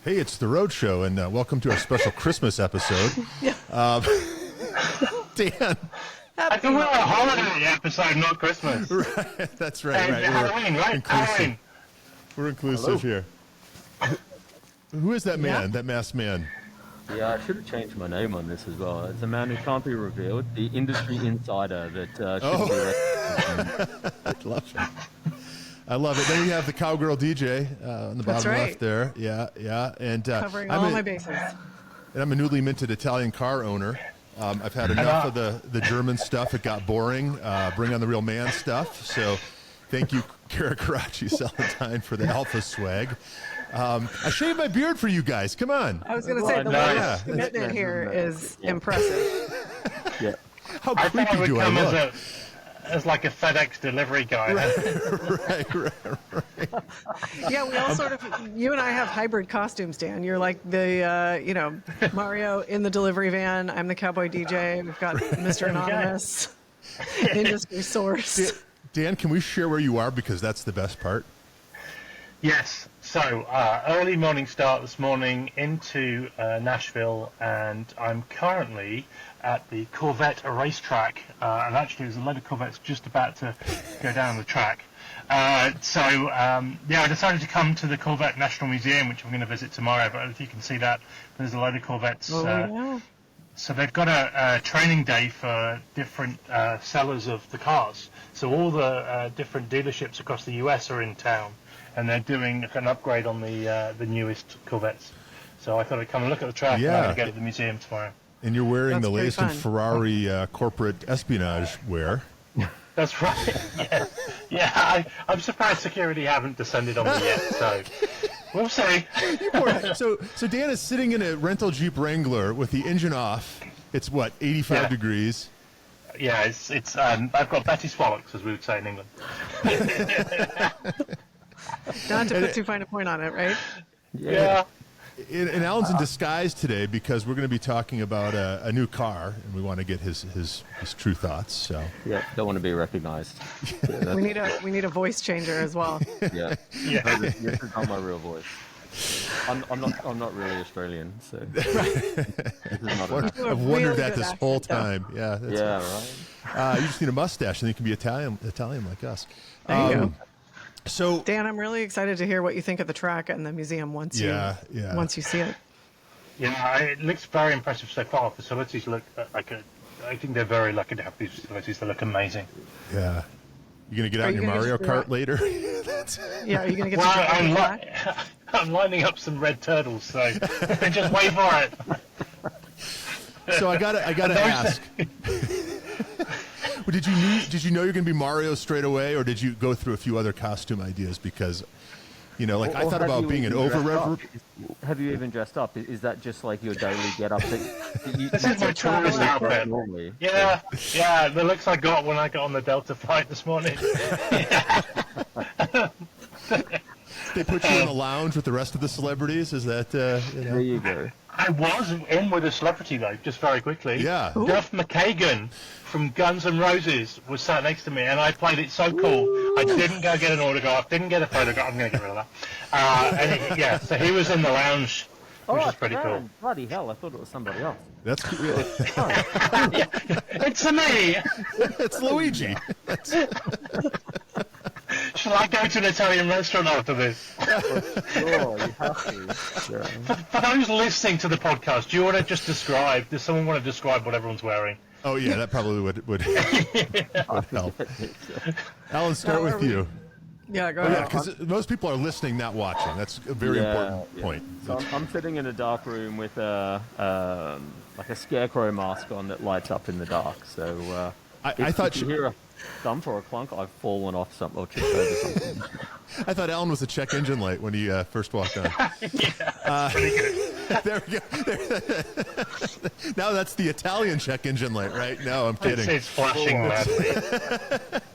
Hey, it's the Road Show, and welcome to our special Christmas episode. Dan. I thought we were a holiday episode, not Christmas. Right, that's right. Right. Halloween, right? Inclusive. Halloween. We're inclusive here. Who is that man, that masked man? Yeah, I should have changed my name on this as well. It's a man who can't be revealed, the industry insider that shouldn't be recognized. I love it. Then we have the cowgirl DJ on the bottom left there. Yeah. And covering all my bases. And I'm a newly minted Italian car owner. I've had enough of the German stuff. It got boring. Bring on the real man stuff. So thank you, Kara Karachi Celatine, for the alpha swag. I shaved my beard for you guys. Come on. I was going to say, the level of commitment here is impressive. Yeah. How creepy do I look? As like a FedEx delivery guy. Right. Yeah, we all sort of, you and I have hybrid costumes, Dan. You're like the, Mario in the delivery van. I'm the cowboy DJ. We've got Mr. Anonymous, industry source. Dan, can we share where you are? Because that's the best part. Yes. So, early morning start this morning into Nashville, and I'm currently at the Corvette racetrack. And actually, there's a load of Corvettes just about to go down the track. I decided to come to the Corvette National Museum, which I'm going to visit tomorrow. But if you can see that, there's a load of Corvettes. So they've got a training day for different sellers of the cars. So all the different dealerships across the US are in town, and they're doing an upgrade on the newest Corvettes. So I thought I'd come and look at the track and I'm going to go to the museum tomorrow. And you're wearing the latest in fun. Ferrari corporate espionage wear. That's right. Yeah. I'm surprised security haven't descended on me yet. So we'll see. So Dan is sitting in a rental Jeep Wrangler with the engine off. It's what, 85 degrees. Yeah, it's. I've got Betty Swallocks, as we would say in England. Not to put too fine a point on it, right? Yeah. And Alan's in disguise today because we're going to be talking about a new car, and we want to get his true thoughts. So Don't want to be recognized. We need a voice changer as well. Yeah. This is not my real voice. I'm not really Australian, so this is not I've wondered that this whole time. Yeah. right. You just need a mustache, and you can be Italian like us. There you go. So Dan, I'm really excited to hear what you think of the track and the museum once you see it. Yeah, it looks very impressive so far. Facilities look I think they're very lucky to have these facilities. They look amazing. Yeah. You going to get out in your Mario Kart later? Are you going to get I'm lining up some red turtles, so just wait for it. So I gotta ask. Did you know you're going to be Mario straight away, or did you go through a few other costume ideas? Because, I thought about being an over-rev. Have you even dressed up? Is that just like your daily get-up? This is my tourist outfit. Yeah, the looks I got when I got on the Delta flight this morning. They put you in the lounge with the rest of the celebrities? Is that, There you go. I was in with a celebrity, though, just very quickly. Yeah. Duff McKagan from Guns N' Roses was sat next to me, and I played it so cool. I didn't go get an autograph, didn't get a photograph. I'm going to get rid of that. So he was in the lounge, which is pretty cool. Bloody hell, I thought it was somebody else. That's cool. It's me! It's Luigi. Shall I go to an Italian restaurant after this? Sure, you have to. Yeah. For those listening to the podcast, do you want to just describe, does someone want to describe what everyone's wearing? Oh, yeah, that probably would help. Alan, start with you. Yeah, go ahead. Because most people are listening, not watching. That's a very important point. So I'm sitting in a dark room with a scarecrow mask on that lights up in the dark. So I thought you hear a thump or a clunk, I've fallen off something or tripped over something. I thought Alan was a check engine light when he first walked on. Pretty good. There we go. Now that's the Italian check engine light, right? No, I'm kidding. It's flashing madly.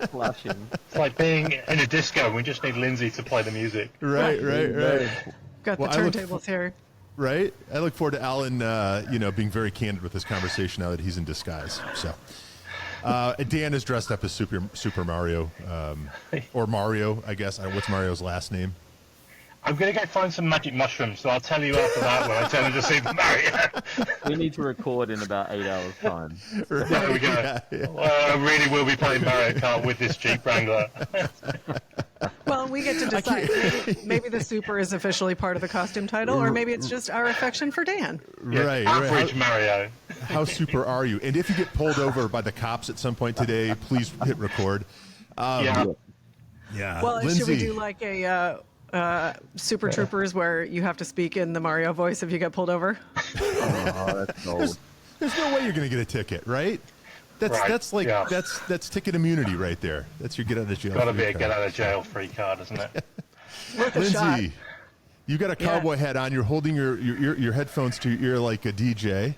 Flashing. It's like being in a disco. We just need Lindsay to play the music. Right. Got the turntables here. Right? I look forward to Alan, being very candid with this conversation now that he's in disguise. So, Dan is dressed up as Super Mario, or Mario, I guess. What's Mario's last name? I'm going to go find some magic mushrooms, so I'll tell you after that when I turn into Super Mario. We need to record in about 8 hours' time. There we go. I really will be playing Mario Kart with this Jeep Wrangler. Well, we get to decide. Maybe the super is officially part of the costume title, or maybe it's just our affection for Dan. Right. Average Mario. How super are you? And if you get pulled over by the cops at some point today, please hit record. Yeah. Well, Lindsay. should we do like a Super Troopers where you have to speak in the Mario voice if you get pulled over? Oh, that's old. There's no way you're going to get a ticket, right? That's ticket immunity right there. That's your get out of jail. Got to free be a card. get out of jail free card, isn't it? Worth a shot. Lindsay, you got a cowboy hat on. You're holding your headphones to your ear like a DJ.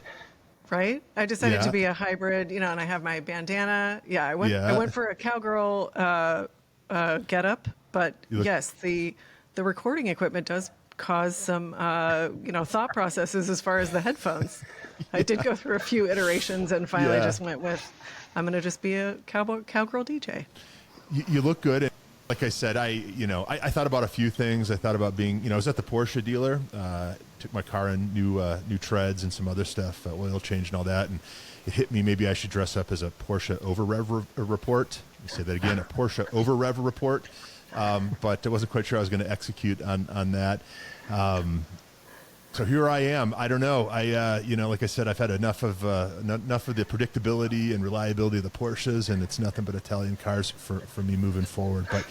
Right? I decided Yeah. to be a hybrid, and I have my bandana. Yeah, I went for a cowgirl get up, but yes, the recording equipment does cause some thought processes as far as the headphones. I did go through a few iterations and finally just went with I'm going to just be a cowgirl DJ. You look good. And like I said, I thought about a few things. I thought about being, I was at the Porsche dealer, took my car in new treads and some other stuff, oil change and all that. And it hit me, maybe I should dress up as a Porsche over rev report. Let me say that again, a Porsche over rev report. But I wasn't quite sure I was going to execute on that. So here I am. I don't know. Like I said, I've had enough of the predictability and reliability of the Porsches, and it's nothing but Italian cars for me moving forward. But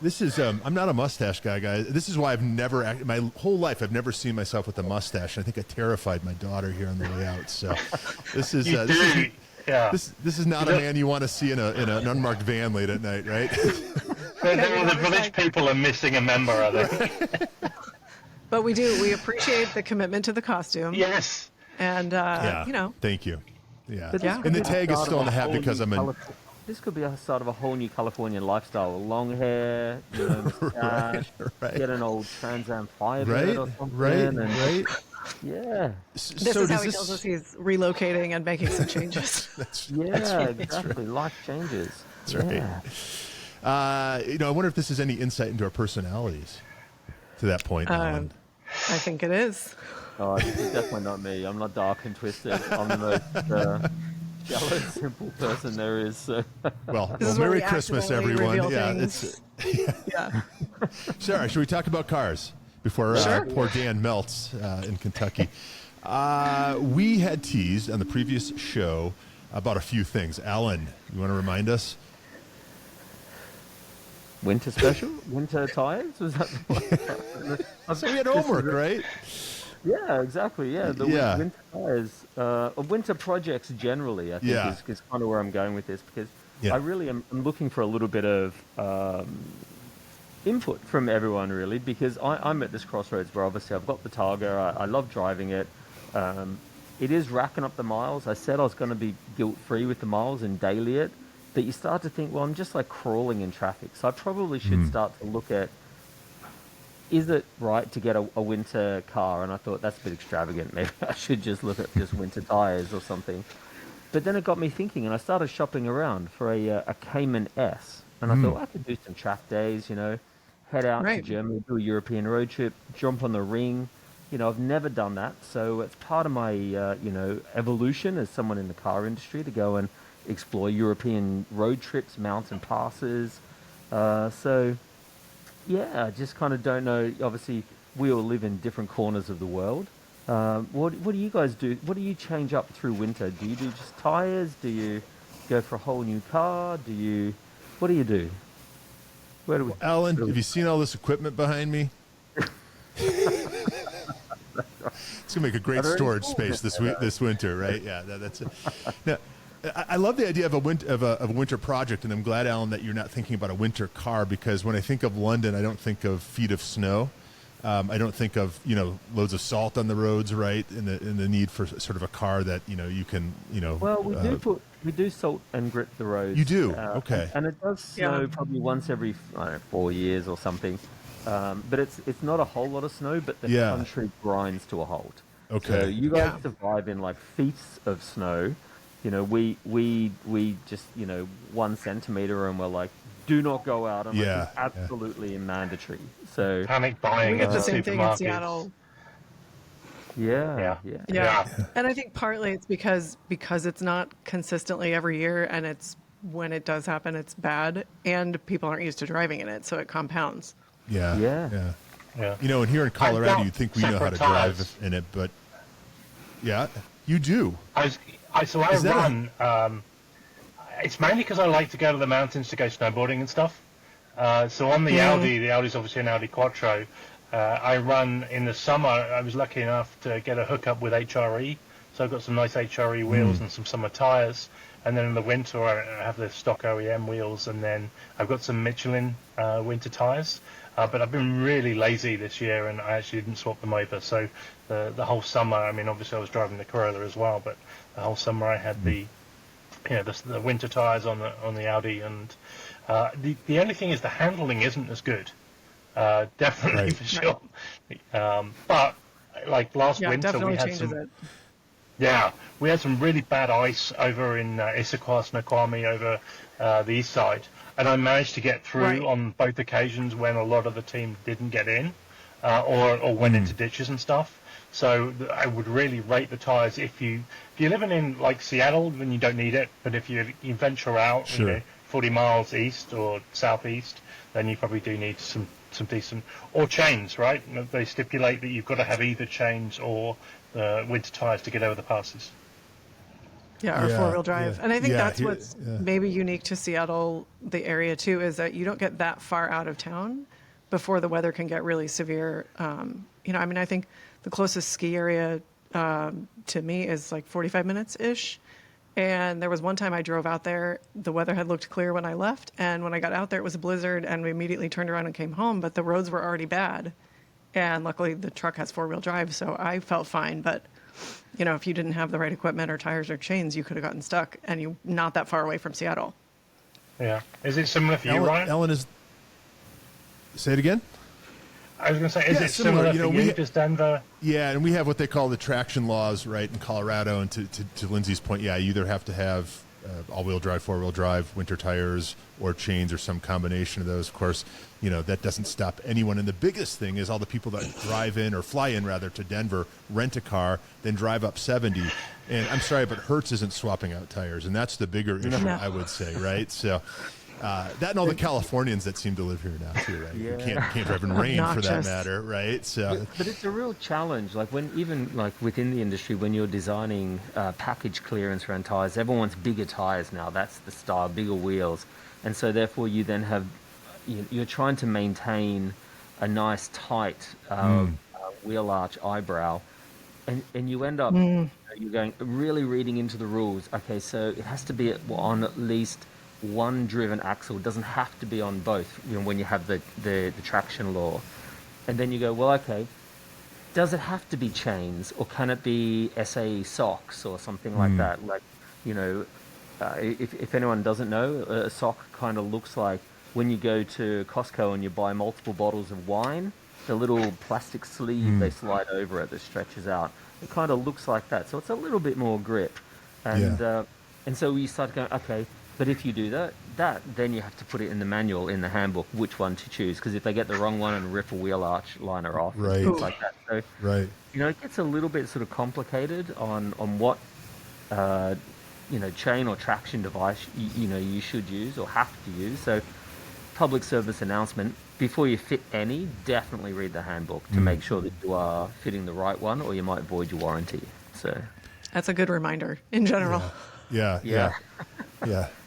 this is I'm not a mustache guy, guys. This is why my whole life I've never seen myself with a mustache. I think I terrified my daughter here on the way out. So this is this is not a man you want to see in an unmarked van late at night, right? The village people are missing a member, I think. But we appreciate the commitment to the costume. Yes. And, Thank you. Yeah. But this could And the be tag is start still of in the a hat whole because new I'm in. This could be a start of a whole new Californian lifestyle. Long hair, mustache, Right. get an old Trans Am Firebird Right. or something. Right. And, Right. Yeah. This is how he tells us he's relocating and making some changes. Exactly. Life changes. That's right. I wonder if this is any insight into our personalities to that point. Alan. I think it is. Oh, this is definitely not me. I'm not dark and twisted. I'm the most shallow, simple person there is. So. Well, This is where Merry we Christmas, accidentally everyone. reveal Yeah, things. Yeah. Sarah, should we talk about cars before poor Dan melts in Kentucky? We had teased on the previous show about a few things. Alan, you want to remind us? Winter special? Winter tires? Was that the one? So we had homework, right? Yeah, exactly. Yeah, winter tires, winter projects generally, I think is kind of where I'm going with this because I really am looking for a little bit of input from everyone, really, because I'm at this crossroads where obviously I've got the Targa. I love driving it. It is racking up the miles. I said I was going to be guilt-free with the miles and daily it. But you start to think, well, I'm just like crawling in traffic. So I probably should start to look at, is it right to get a winter car? And I thought, that's a bit extravagant. Maybe I should just look at just winter tires or something. But then it got me thinking, and I started shopping around for a Cayman S. And I thought, I could do some track days, head out to Germany, do a European road trip, jump on the ring. I've never done that. So it's part of my, evolution as someone in the car industry to go and explore European road trips, mountain passes. I just kind of don't know. Obviously, we all live in different corners of the world. What do you guys do? What do you change up through winter? Do you do just tires? Do you go for a whole new car? What do you do? Where do we? Alan, have you seen all this equipment behind me? It's gonna make a great storage space this winter, right? Yeah, that's it. Now, I love the idea of a winter project, and I'm glad, Alan, that you're not thinking about a winter car, because when I think of London, I don't think of feet of snow. I don't think of loads of salt on the roads, right? And the need for sort of a car that you can. Well, we do salt and grit the roads. You do, okay. And it does snow probably once every 4 years or something. But it's not a whole lot of snow, but the country grinds to a halt. Okay. So you guys survive in like feet of snow. We just 1 centimeter and we're like do not go out unless it's absolutely mandatory. So panic buying. We get the same thing in supermarkets. Seattle. Yeah. And I think partly it's because it's not consistently every year, and it's when it does happen, it's bad, and people aren't used to driving in it, so it compounds. Yeah. You know, and here in Colorado, you'd think we know how to drive in it, but you do. I run. It's mainly because I like to go to the mountains to go snowboarding and stuff. So on the Audi's obviously an Audi Quattro. I run in the summer. I was lucky enough to get a hookup with HRE, so I've got some nice HRE wheels and some summer tires. And then in the winter, I have the stock OEM wheels, and then I've got some Michelin winter tires. But I've been really lazy this year, and I actually didn't swap them over. So the whole summer, I mean, obviously I was driving the Corolla as well, but the whole summer I had the winter tires on the Audi, and the only thing is the handling isn't as good. Definitely for sure. But like last winter, we had some. Yeah, we had some really bad ice over in Issaquah, Snoqualmie, over the east side, and I managed to get through on both occasions when a lot of the team didn't get in, or went into ditches and stuff. So I would really rate the tires. If you're living in like Seattle, then you don't need it. But if you venture out, 40 miles east or southeast, then you probably do need some decent, or chains, right? They stipulate that you've got to have either chains or winter tires to get over the passes. Or four-wheel drive. And I think that's what's maybe unique to Seattle, the area too, is that you don't get that far out of town before the weather can get really severe. I mean, I think the closest ski area to me is like 45 minutes-ish. And there was one time I drove out there, the weather had looked clear when I left, and when I got out there, it was a blizzard, and we immediately turned around and came home, but the roads were already bad. And luckily, the truck has four-wheel drive, so I felt fine. But, if you didn't have the right equipment or tires or chains, you could have gotten stuck, and you're not that far away from Seattle. Yeah. Is it similar for you, Ryan? Ellen is... Say it again? I was going to say, is it similar for you, just Denver? Yeah, and we have what they call the traction laws, right, in Colorado. And to Lindsay's point, you either have to have all-wheel drive, four-wheel drive, winter tires, or chains, or some combination of those. Of course, that doesn't stop anyone. And the biggest thing is all the people that drive in, or fly in, rather, to Denver, rent a car, then drive up 70. And I'm sorry, but Hertz isn't swapping out tires. And that's the bigger issue, I would say, right? So... that and all the Californians that seem to live here now too, right? You can't drive in rain for that matter, right? So, but it's a real challenge. Like even within the industry, when you're designing package clearance around tires, everyone wants bigger tires now. That's the style, bigger wheels, and so therefore you then have you're trying to maintain a nice tight wheel arch eyebrow, and you end up you're going really reading into the rules. Okay, so it has to be on at least one driven axle. It doesn't have to be on both, when you have the traction law. And then you go, well, okay, does it have to be chains, or can it be SAE socks or something like that? Like, if anyone doesn't know, a sock kind of looks like when you go to Costco and you buy multiple bottles of wine, the little plastic sleeve they slide over it that stretches out. It kind of looks like that. So it's a little bit more grip. And so we start going, okay, but if you do that, then you have to put it in the manual, in the handbook, which one to choose. Because if they get the wrong one and rip a wheel arch liner off, things like that. So, it gets a little bit sort of complicated on what, chain or traction device, you should use or have to use. So, public service announcement, before you fit any, definitely read the handbook to make sure that you are fitting the right one, or you might void your warranty. So that's a good reminder in general. Yeah.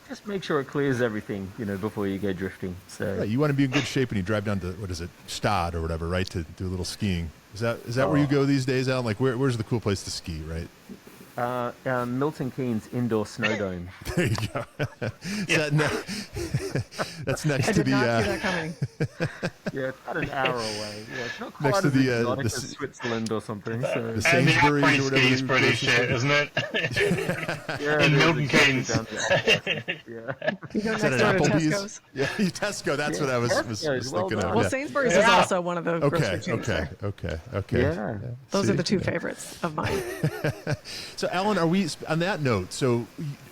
Just make sure it clears everything, before you go drifting. So you want to be in good shape when you drive down to, Stad or whatever, right, to do a little skiing. Is that where you go these days, Alan? Like, where's the cool place to ski, right? Milton Keynes Indoor Snow Dome. There you go. That's next I to did not see that coming. Yeah, it's about an hour away. Yeah, it's not quite Next to as the, exotic the as Switzerland or something. So. the And the Sainsbury's après or whatever. ski is pretty shit, isn't it? Yeah, In there's Milton a shop Keynes. down the yeah. You go Is that next an door to Applebee's? Tesco's. Yeah, Tesco. That's what I was Tesco's, well thinking done. of. Well, Yeah. Sainsbury's is also one of the grocery chains there. Okay. Yeah. Those are the two See? favorites of mine. So, Alan, are we on that note? So,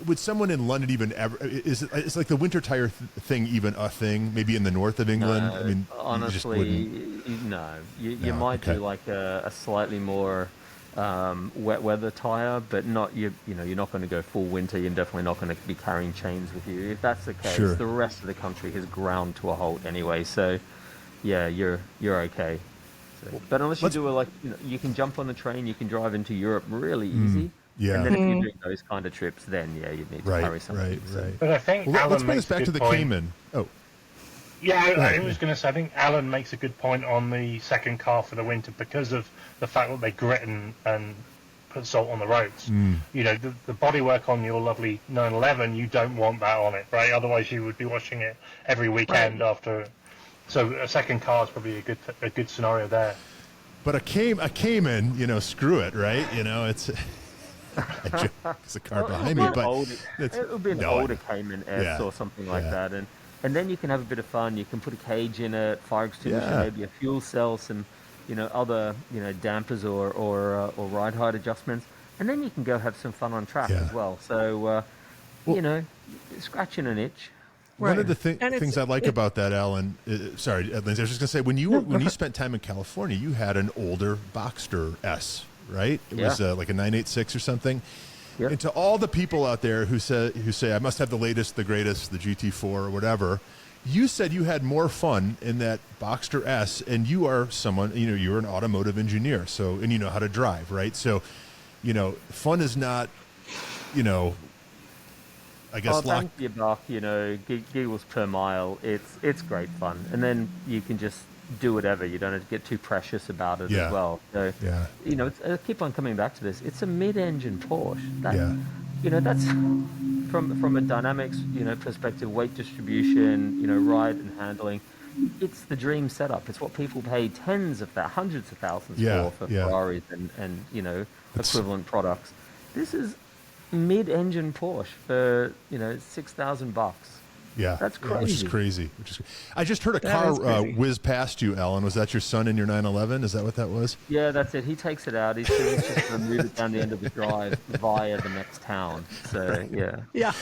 would someone in London even ever? Is like the winter tire thing even a thing? Maybe in the north of England. No, I mean, honestly, no. You might do like a slightly more wet weather tire, but not you're not going to go full winter. You're definitely not going to be carrying chains with you. If that's the case, Sure. the rest of the country has ground to a halt anyway. So, yeah, you're okay. So, but unless you do you can jump on a train, you can drive into Europe really easy. Yeah. And then if you're doing those kind of trips, then yeah, you need to carry something. Right. But I think Well, Alan let's bring makes us back a to good the point. Cayman. Oh, Yeah, I ahead. was going to say, I think Alan makes a good point on the second car for the winter because of the fact that they grit and put salt on the roads. You know, the bodywork on your lovely 911, you don't want that on it, right? Otherwise, you would be washing it every weekend after. So a second car is probably a good scenario there. but a Cayman, screw it, right? It's it's a car behind me, but It would be an older Cayman S or something like that, and then you can have a bit of fun. You can put a cage in it, fire extinguisher, maybe a fuel cell, some other dampers or ride height adjustments, and then you can go have some fun on track as well. So scratching an itch. One of the And things I like about that, Alan, sorry, Lindsay, I was just going to say, when you spent time in California, you had an older Boxster S, right? It was like a 986 or something. Yep. And to all the people out there who say I must have the latest, the greatest, the GT4 or whatever, you said you had more fun in that Boxster S, and you are someone, you're an automotive engineer, and you know how to drive, right? So, fun is not, I guess Thank you, Mark. Giggles per mile. It's great fun, and then you can just do whatever. You don't have to get too precious about it as well. So, I keep on coming back to this. It's a mid-engine Porsche. That's from a dynamics perspective, weight distribution, ride and handling. It's the dream setup. It's what people pay hundreds of thousands for Ferraris and equivalent products. This is mid-engine Porsche for $6,000. Yeah, that's crazy. Which is crazy. I just heard a car whiz past you, Alan. Was that your son in your 911? Is that what that was? Yeah, that's it. He takes it out. He's just going to move it down the end of the drive via the next town. So Yeah.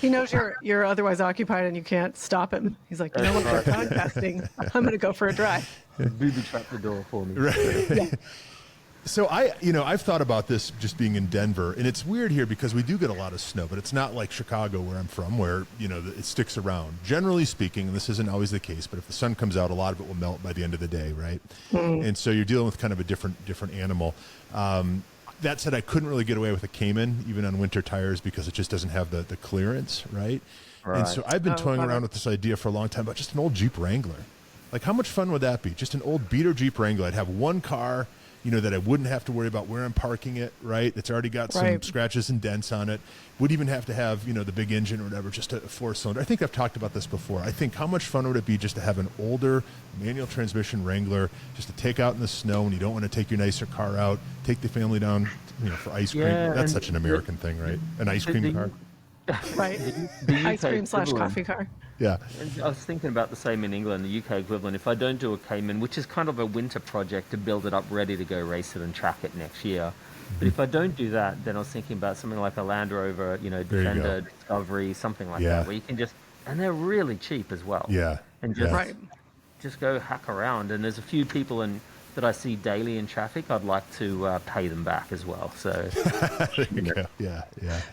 He knows you're otherwise occupied and you can't stop him. He's like, what, we're podcasting. I'm going to go for a drive. Booby trap the door for me. Right. So I've thought about this just being in Denver, and it's weird here because we do get a lot of snow, but it's not like Chicago where I'm from, where it sticks around. Generally speaking, and this isn't always the case, but if the sun comes out, a lot of it will melt by the end of the day, right? And so you're dealing with kind of a different animal. That said, I couldn't really get away with a Cayman, even on winter tires, because it just doesn't have the clearance, right? And so I've been toying around with this idea for a long time about just an old Jeep Wrangler. Like, how much fun would that be? Just an old beater Jeep Wrangler. I'd have one car, that I wouldn't have to worry about where I'm parking it, right? It's already got some scratches and dents on it. Would even have to have, the big engine or whatever, just a four-cylinder. I think I've talked about this before. I think how much fun would it be just to have an older manual transmission Wrangler just to take out in the snow when you don't want to take your nicer car out, take the family down, for ice cream. That's such an American thing, right? An ice cream car. Right. Ice cream / coffee car. Yeah. And I was thinking about the same in England, the UK equivalent. If I don't do a Cayman, which is kind of a winter project to build it up ready to go race it and track it next year. But if I don't do that, then I was thinking about something like a Land Rover, Defender, Discovery, something like that, where you can and they're really cheap as well. Yeah. And just go hack around. And there's a few people that I see daily in traffic, I'd like to pay them back as well. So there you go. Yeah.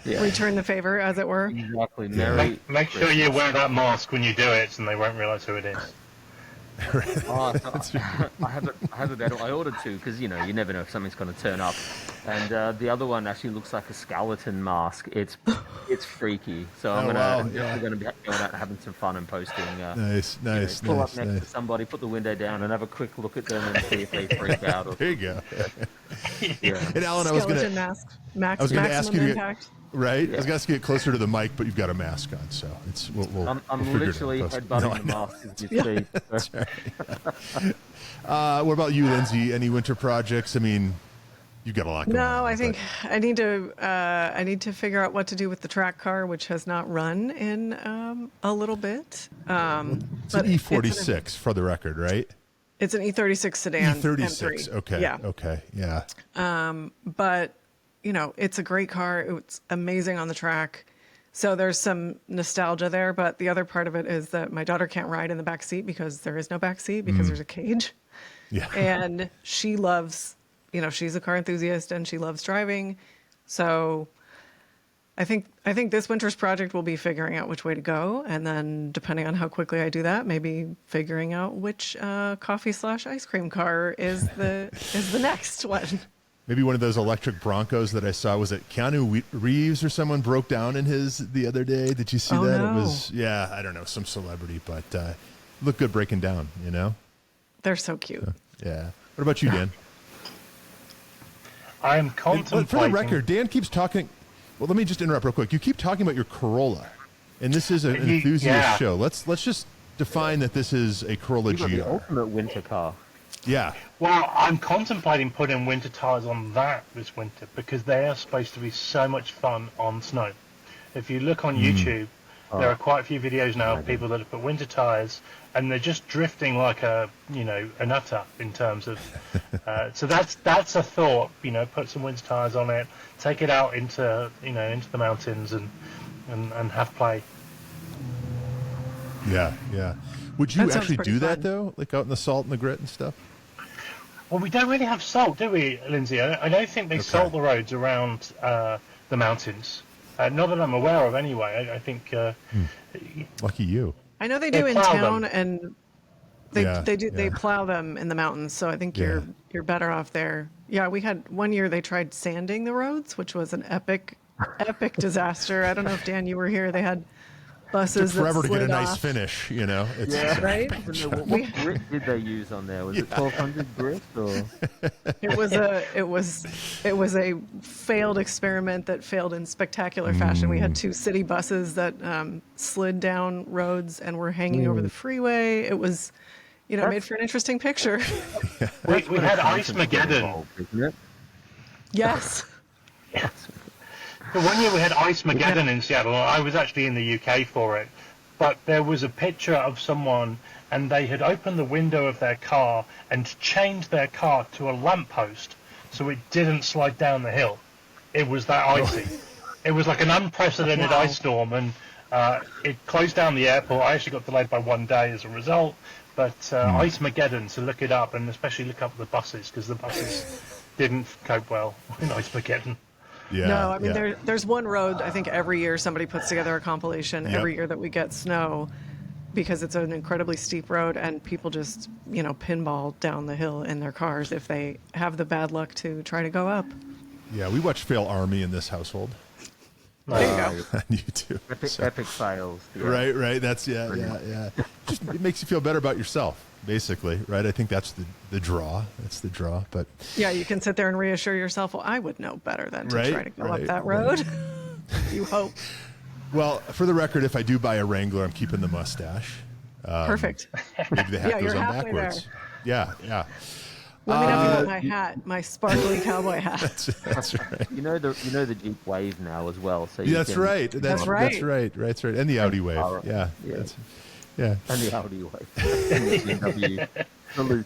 Return the favor, as it were. Exactly. Make sure you wear that mask when you do it, and they won't realize who it is. I have a better. I ordered two because you never know if something's going to turn up. And the other one actually looks like a skeleton mask. It's freaky. So I'm definitely going to be going out and having some fun and posting. Nice. Pull up next to somebody, put the window down, and have a quick look at them and see if they freak out. Or there you go. Yeah. And Alan, I was going to ask you to get, right? Yeah. I was going to ask you to get closer to the mic, but you've got a mask on, so it's. I'm literally headbutting the mask as you speak. That's right. What about you, Lindsay? Any winter projects? I mean, you've got a lot going on. No, I think I need to figure out what to do with the track car, which has not run in a little bit. It's an E46 for the record, right? It's an E36 sedan. E36. M3. Okay. Yeah. Okay. Yeah. But it's a great car. It's amazing on the track. So there's some nostalgia there, but the other part of it is that my daughter can't ride in the back seat because there is no back seat because there's a cage. Yeah. And she loves, she's a car enthusiast and she loves driving. So I think this winter's project will be figuring out which way to go, and then depending on how quickly I do that, maybe figuring out which coffee/ice cream car is the next one. Maybe one of those electric Broncos that I saw. Was it Keanu Reeves or someone broke down in his the other day? Did you see that? No. It was, I don't know, some celebrity, but looked good breaking down, They're so cute. Yeah. What about you, Dan? I am contemplating. For the record, Dan keeps talking. Well, let me just interrupt real quick. You keep talking about your Corolla, and this is an enthusiast show. Let's just define that this is a Corolla GR. The ultimate winter car. Yeah. Well, I'm contemplating putting winter tires on that this winter because they are supposed to be so much fun on snow. If you look on YouTube, there are quite a few videos now of people that have put winter tires, and they're just drifting like a nutter in terms of. So that's a thought. Put some winter tires on it, take it out into the mountains and have play. Yeah. Would you actually do that fun. though, like out in the salt and the grit and stuff? Well, we don't really have salt, do we, Lindsay? I don't think they salt the roads around the mountains. Not that I'm aware of, anyway. I think. Lucky you. I know they do in town, them. and they plow them in the mountains. So I think you're better off there. Yeah, we had one year they tried sanding the roads, which was an epic disaster. I don't know if Dan, you were here. They had buses took forever to get a nice off. finish, Right? What grit did they use on there? Was it 1200 grit or? It was a failed experiment that failed in spectacular fashion. We had two city buses that slid down roads and were hanging over the freeway. It was, made for an interesting picture. We had Ice-Mageddon. Isn't it? Yes. The one year we had Ice-Mageddon in Seattle. I was actually in the UK for it. But there was a picture of someone, and they had opened the window of their car and chained their car to a lamppost so it didn't slide down the hill. It was that icy. It was like an unprecedented ice storm, and it closed down the airport. I actually got delayed by 1 day as a result. But Ice-Mageddon, so look it up, and especially look up the buses, because the buses didn't cope well in Ice-Mageddon. Yeah, no, I mean, there's one road, I think every year somebody puts together a compilation every year that we get snow, because it's an incredibly steep road and people just, pinball down the hill in their cars if they have the bad luck to try to go up. Yeah, we watch Fail Army in this household. There you go. On YouTube. Epic fails. Yeah. Right. That's, yeah. Just, it makes you feel better about yourself, basically, right? I think that's the draw. That's the draw, but... Yeah, you can sit there and reassure yourself, well, I would know better than to try to go up that road. You hope. Well, for the record, if I do buy a Wrangler, I'm keeping the mustache. Perfect. Maybe the hat goes you're on halfway backwards. there. Yeah. Let me know if you want my hat, my sparkly cowboy hat. That's right. You know the Jeep Wave now as well. So That's right. That's right. And the Audi Wave. Yeah. And the Audi Wave. And the BMW. Salute.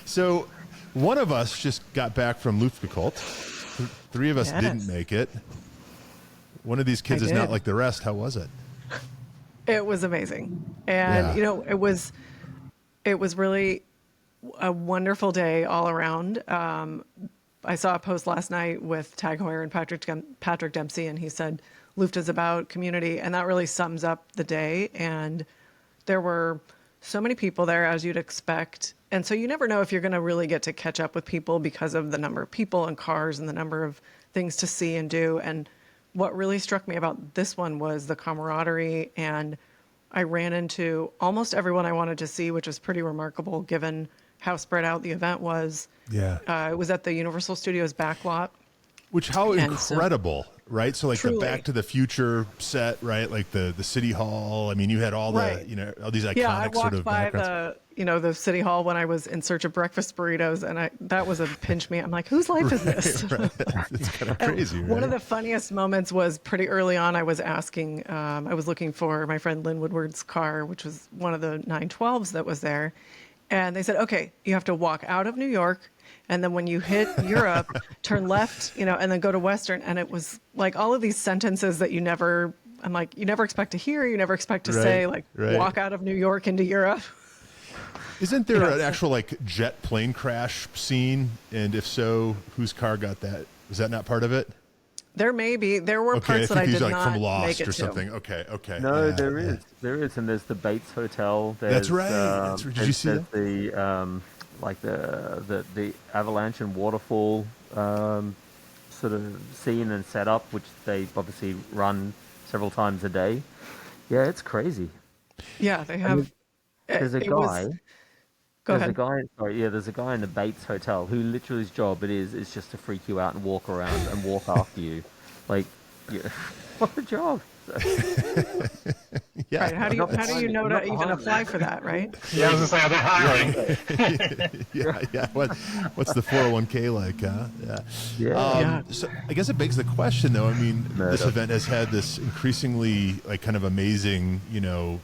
So, one of us just got back from Luftgekühlt. Three of us didn't make it. One of these kids is not like the rest. How was it? It was amazing, and it was really a wonderful day all around. I saw a post last night with Tag Heuer and Patrick Dempsey, and he said Luft is about community, and that really sums up the day. And there were so many people there, as you'd expect. And so you never know if you're going to really get to catch up with people because of the number of people and cars and the number of things to see and do. And what really struck me about this one was the camaraderie, and I ran into almost everyone I wanted to see, which was pretty remarkable given how spread out the event was. Yeah. It was at the Universal Studios backlot. Which, how incredible, right? So like truly. the Back to the Future set, right? Like the City Hall. I mean, you had all the, all these iconic I walked sort of by backgrounds. the City Hall when I was in search of breakfast burritos, and that was a pinch me. I'm like, whose life is this? Right. It's kind of crazy, right? One of the funniest moments was pretty early on. I was asking, I was looking for my friend Lynn Woodward's car, which was one of the 912s that was there. And they said, okay, you have to walk out of New York, and then when you hit Europe, turn left, and then go to Western. And it was like all of these sentences that you never expect to hear, you never expect to say, walk out of New York into Europe. Isn't there an actual like jet plane crash scene? And if so, whose car got that? Was that not part of it? There were parts that I did like not from Lost make it or to. something. Okay. No, there is, and there's the Bates Hotel. That's right. Did you see that? The avalanche and waterfall sort of scene and setup, which they obviously run several times a day. Yeah, it's crazy. Yeah, they have. There's a guy. Go ahead. There's a guy in the Bates Hotel who literally his job is just to freak you out and walk around and walk after you. Like, what a job. Yeah. Right. How do you know to even apply for that, right? Yeah, I was going to say, are they hiring? Yeah. What's the 401k like, huh? Yeah. So I guess it begs the question, though. I mean, this event has had this increasingly like kind of amazing,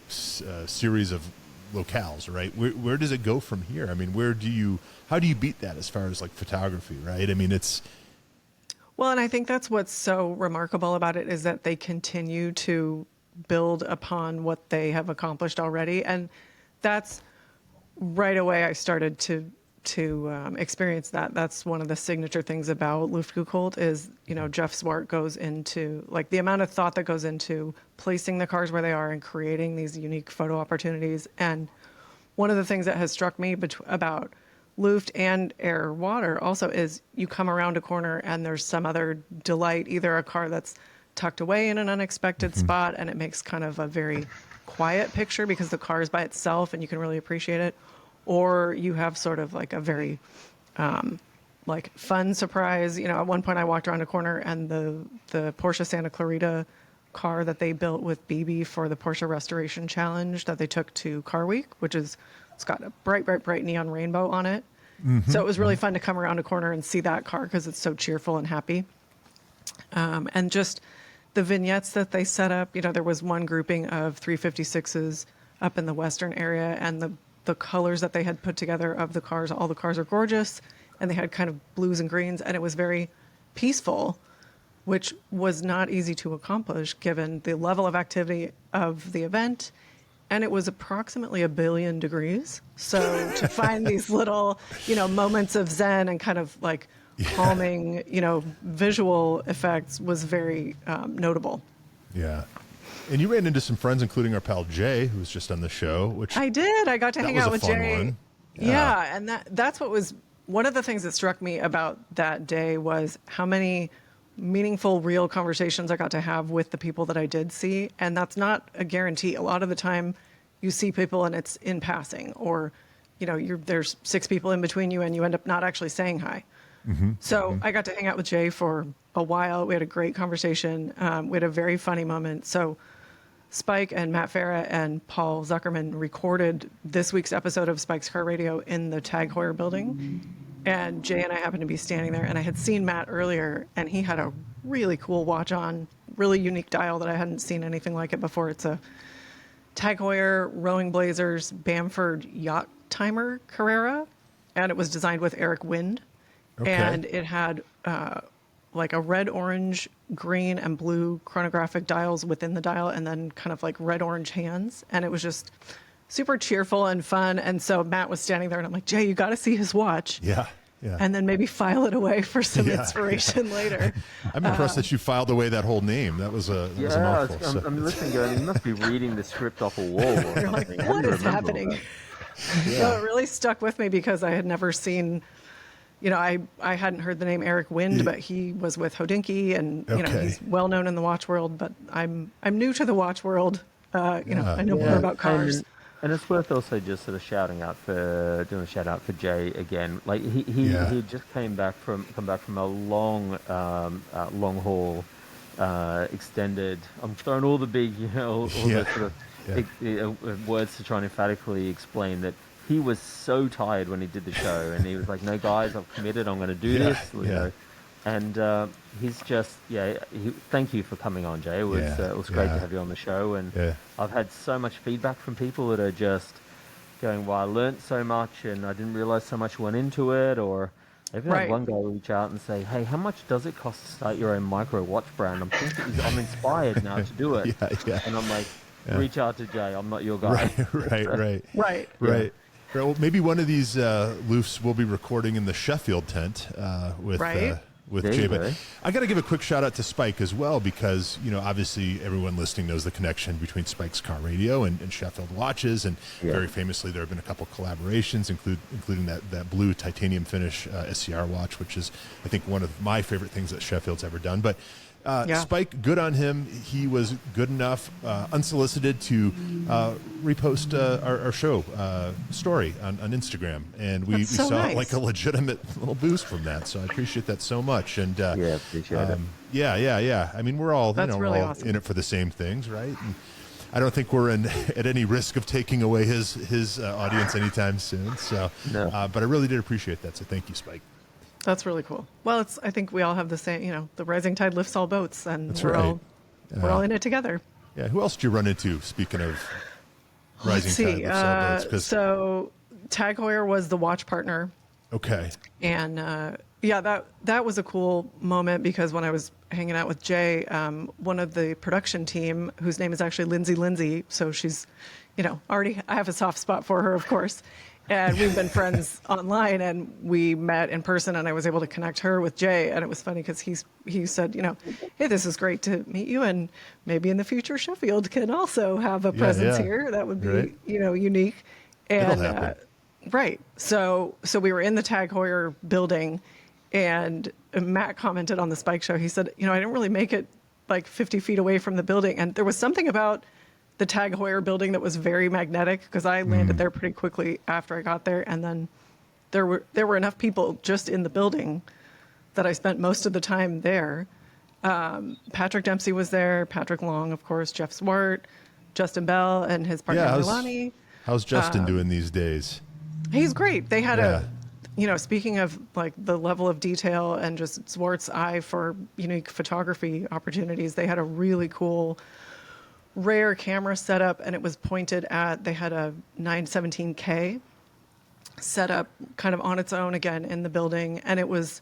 series of locales, right? Where does it go from here? I mean, how do you beat that as far as like photography, right? I mean, it's. Well, and I think that's what's so remarkable about it is that they continue to build upon what they have accomplished already. And that's right away I started to experience that. That's one of the signature things about Luftgekühlt is, Jeff Swart goes into like the amount of thought that goes into placing the cars where they are and creating these unique photo opportunities. And one of the things that has struck me about Luft and Air Water also is you come around a corner and there's some other delight, either a car that's tucked away in an unexpected spot and it makes kind of a very quiet picture because the car is by itself and you can really appreciate it, or you have sort of like a very like fun surprise. At one point I walked around a corner and the Porsche Santa Clarita car that they built with BB for the Porsche Restoration Challenge that they took to Car Week, it's got a bright neon rainbow on it. So it was really fun to come around a corner and see that car because it's so cheerful and happy. And just the vignettes that they set up, there was one grouping of 356s up in the Western area, and the colors that they had put together of the cars, all the cars are gorgeous, and they had kind of blues and greens, and it was very peaceful, which was not easy to accomplish given the level of activity of the event. And it was approximately 1 billion degrees. So to find these little, moments of zen and kind of like calming, visual effects was very notable. Yeah. And you ran into some friends, including our pal Jay, who was just on the show. Which I did. I got to hang out with Jay. One. Yeah, and that's what was one of the things that struck me about that day was how many meaningful, real conversations I got to have with the people that I did see. And that's not a guarantee. A lot of the time you see people and it's in passing, or, there's 6 people in between you and you end up not actually saying hi. So I got to hang out with Jay for a while. We had a great conversation. We had a very funny moment. So Spike and Matt Farah and Paul Zuckerman recorded this week's episode of Spike's Car Radio in the Tag Heuer building. And Jay and I happened to be standing there, and I had seen Matt earlier, and he had a really cool watch on, really unique dial that I hadn't seen anything like it before. It's a Tag Heuer Rowing Blazers Bamford Yacht Timer Carrera, and it was designed with Eric Wind. Okay. And it had like a red, orange, green, and blue chronographic dials within the dial, and then kind of like red, orange hands. And it was just super cheerful and fun. And so Matt was standing there, and I'm like, Jay, you got to see his watch. Yeah. and then maybe file it away for some inspiration later. I'm impressed that you filed away that whole name. That was a mouthful. I'm listening going, you must be reading the script off a wall or something. Like, what is happening? So it really stuck with me because I had never seen, I hadn't heard the name Eric Wind, but he was with Hodinkee, and he's well known in the watch world. But I'm new to the watch world. I know more about cars. And it's worth also just sort of doing a shout out for Jay again. Like he just come back from a long haul, extended. I'm throwing all the big, all the sort of words to try and emphatically explain that he was so tired when he did the show, and he was like, "No, guys, I've committed. I'm going to do this." You know? And he's just thank you for coming on, Jay. It was great to have you on the show, and I've had so much feedback from people that are just going, "Well, I learned so much, and I didn't realize so much went into it." Or I even had one guy reach out and say, "Hey, how much does it cost to start your own micro watch brand? I'm inspired now to do it." And I'm like, reach out to Jay. I'm not your guy. Right. Well, maybe one of these Lufs will be recording in the Sheffield tent with Jay. But I got to give a quick shout out to Spike as well, because obviously everyone listening knows the connection between Spike's car radio and Sheffield watches, and very famously there have been a couple collaborations, including that blue titanium finish SCR watch, which is I think one of my favorite things that Sheffield's ever done. But Spike, good on him. He was good enough, unsolicited, to repost our show story on Instagram, and we saw like a legitimate little boost from that. So I appreciate that so much. And appreciate it. I mean, we're all really all awesome. in it for the same things, right? And I don't think we're at any risk of taking away his audience anytime soon. So, but I really did appreciate that. So thank you, Spike. That's really cool. Well, I think we all have the same, the rising tide lifts all boats, and we're all in it together. Yeah. Who else did you run into? Speaking of rising tide lifts all boats, so Tag Heuer was the watch partner. Okay. And that was a cool moment, because when I was hanging out with Jay, one of the production team, whose name is actually Lindsay, so she's, already, I have a soft spot for her, of course. And we've been friends online, and we met in person, and I was able to connect her with Jay. And it was funny because he said, hey, this is great to meet you, and maybe in the future Sheffield can also have a presence here. That would be, unique. And So we were in the Tag Heuer building, and Matt commented on the Spike show. He said, I didn't really make it like 50 feet away from the building, and there was something about the Tag Heuer building that was very magnetic, because I landed there pretty quickly after I got there, and then there were enough people just in the building that I spent most of the time there. Patrick Dempsey was there, Patrick Long, of course, Jeff Swart, Justin Bell, and his partner Milani. How's Justin doing these days? He's great. They had speaking of like the level of detail and just Swart's eye for unique photography opportunities, they had a really cool rare camera setup, and it was pointed at, they had a 917K set up kind of on its own again in the building, and it was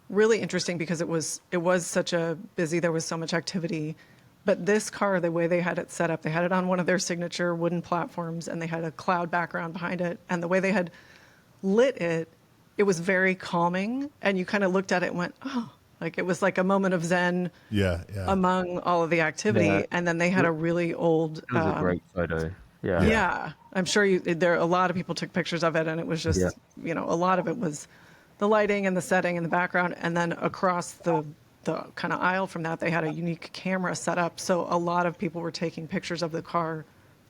really interesting because it was such a busy, there was so much activity. But this car, the way they had it set up, they had it on one of their signature wooden platforms, and they had a cloud background behind it, and the way they had lit it, it was very calming, and you kind of looked at it and went, oh, like it was like a moment of zen among all of the activity. Yeah. And then they had a really old... It was a great photo. Yeah. I'm sure a lot of people took pictures of it, and it was just, a lot of it was the lighting and the setting and the background. And then across the kind of aisle from that, they had a unique camera set up. So a lot of people were taking pictures of the car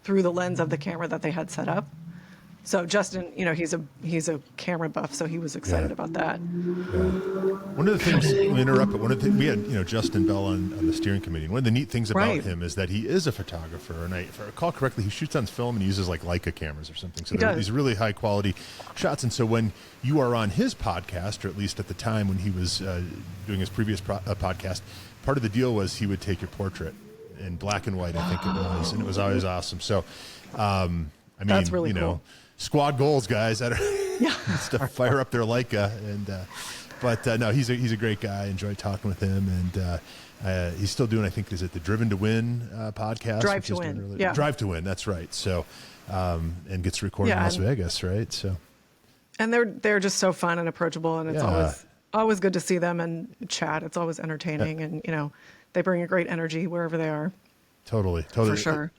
through the lens of the camera that they had set up. So Justin, he's a camera buff, so he was excited about that. One of the things, we had Justin Bell on the steering committee. One of the neat things about him is that he is a photographer, and if I recall correctly, he shoots on film and uses like Leica cameras or something. So these really high quality shots. And so when you are on his podcast, or at least at the time when he was doing his previous podcast, part of the deal was he would take your portrait in black and white, I think it was, and it was always awesome. So, that's really cool. Squad goals, guys. Just to fire up their Leica, but no, he's a great guy. I enjoyed talking with him, and he's still doing. I think is it the Driven to Win podcast? Drive to Win. Drive to Win. That's right. So, and gets recorded in Las Vegas, right? So, And they're just so fun and approachable, and it's always good to see them and chat. It's always entertaining, and they bring a great energy wherever they are. Totally. For sure.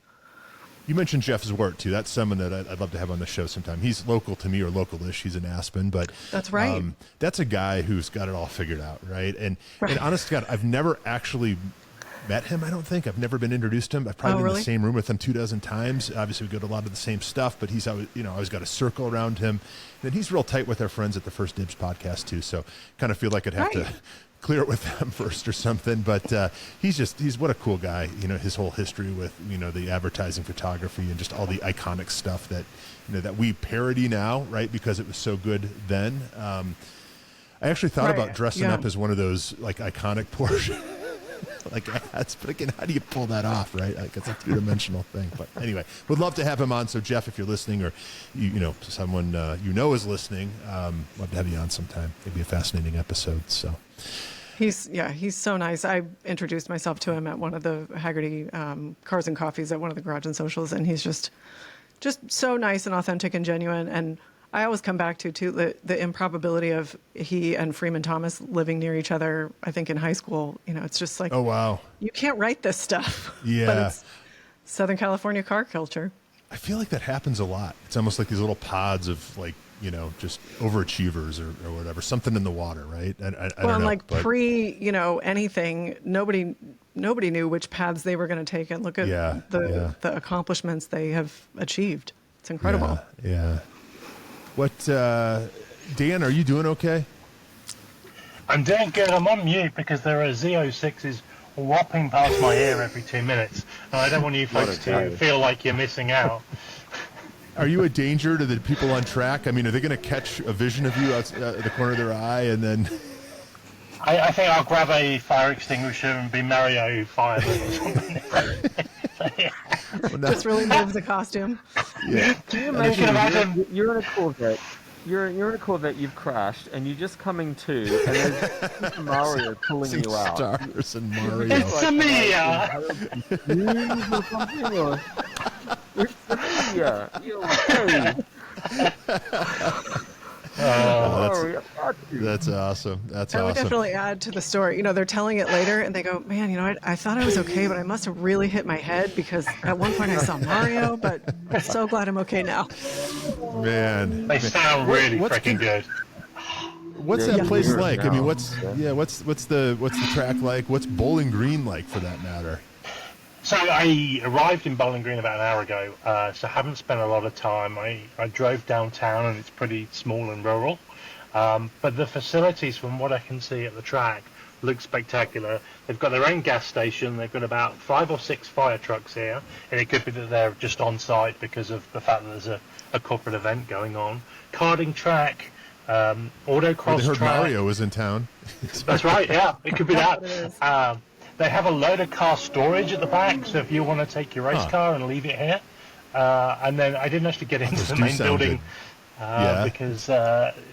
You mentioned Jeff Zwart too. That's someone that I'd love to have on the show sometime. He's local to me, or local-ish. He's in Aspen, but that's right. That's a guy who's got it all figured out, right? And honest to God, I've never actually met him. I don't think I've never been introduced to him. I've probably been in the same room with him 24 times. Obviously, we go to a lot of the same stuff, but he's always, always got a circle around him. And he's real tight with our friends at the First Dibs podcast too. So kind of feel like I'd have to clear it with them first or something. But he's what a cool guy. His whole history with the advertising photography and just all the iconic stuff that that we parody now, right? Because it was so good then. I actually thought about dressing up as one of those like iconic Porsche like ads, but again, how do you pull that off, right? Like it's a two-dimensional thing. But anyway, would love to have him on. So Jeff, if you're listening, or someone is listening, love to have you on sometime. It'd be a fascinating episode. So he's so nice. I introduced myself to him at one of the Haggerty Cars and Coffees at one of the Garage and Socials, and he's just so nice and authentic and genuine. And I always come back to the improbability of he and Freeman Thomas living near each other. I think in high school, it's just like, oh wow, you can't write this stuff. Yeah, but it's Southern California car culture. I feel like that happens a lot. It's almost like these little pods of like just overachievers or whatever, something in the water, right? I don't know. Like pre anything, nobody knew which paths they were going to take, and look at the accomplishments they have achieved. It's incredible. Yeah. What, Dan, are you doing okay? I'm doing good. I'm on mute because there are Z06s whopping past my ear every 2 minutes. And I don't want you folks to feel like you're missing out. Are you a danger to the people on track? I mean, are they going to catch a vision of you out the corner of their eye and then... I think I'll grab a fire extinguisher and be Mario fireman or something. Just really move the costume. Yeah. Can you imagine you're in a Corvette. You're in a Corvette. You've crashed, and you're just coming to, and there's Mario pulling you out. Stars and Mario. It's Samia. It's Samia. You're okay. That's awesome. That's awesome. I would definitely add to the story. You know, they're telling it later, and they go, "Man, you know, I thought I was okay, but I must have really hit my head because at one point I saw Mario. But I'm so glad I'm okay now." Man, they sound really freaking good. What's that place like? I mean, what's the track like? What's Bowling Green like, for that matter? So I arrived in Bowling Green about an hour ago, so haven't spent a lot of time. I drove downtown, and it's pretty small and rural. But the facilities, from what I can see at the track, look spectacular. They've got their own gas station. They've got about 5 or 6 fire trucks here, and it could be that they're just on site because of the fact that there's a corporate event going on. Karting track, autocross I heard track. Mario was in town. That's right, yeah. It could be that. They have a load of car storage at the back, so if you want to take your race car and leave it here. And then I didn't actually get into the main building because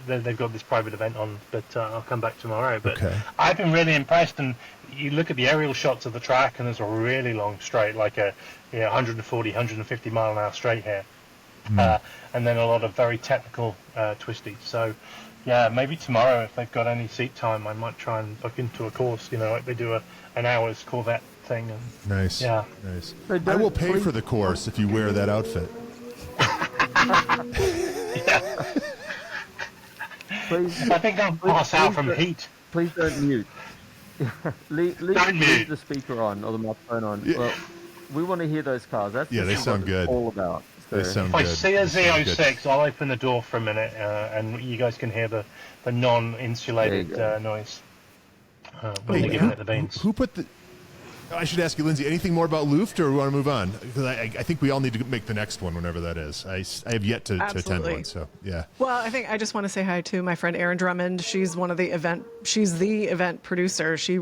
they've got this private event on, but I'll come back tomorrow. But I've been really impressed, and you look at the aerial shots of the track, and there's a really long straight, like a 140, 150 mile an hour straight here. And then a lot of very technical twisties. So yeah, maybe tomorrow, if they've got any seat time, I might try and look into a course, like they do an hour's Corvette thing. And, nice. Yeah. Nice. I will pay for the course if you wear that outfit. Please, I think I'll pass out from heat. Please don't mute. leave the speaker on or the microphone on. Yeah. Well, we want to hear those cars. That's they sound good. All about. They sound if I good. see a Z06, I'll open the door for a minute, and you guys can hear the non-insulated noise when they're giving it the beans. Who put the... I should ask you, Lindsay, anything more about Luft, or we want to move on? Because I think we all need to make the next one, whenever that is. I have yet to attend one, so yeah. Well, I just want to say hi to my friend Erin Drummond. She's she's the event producer. She,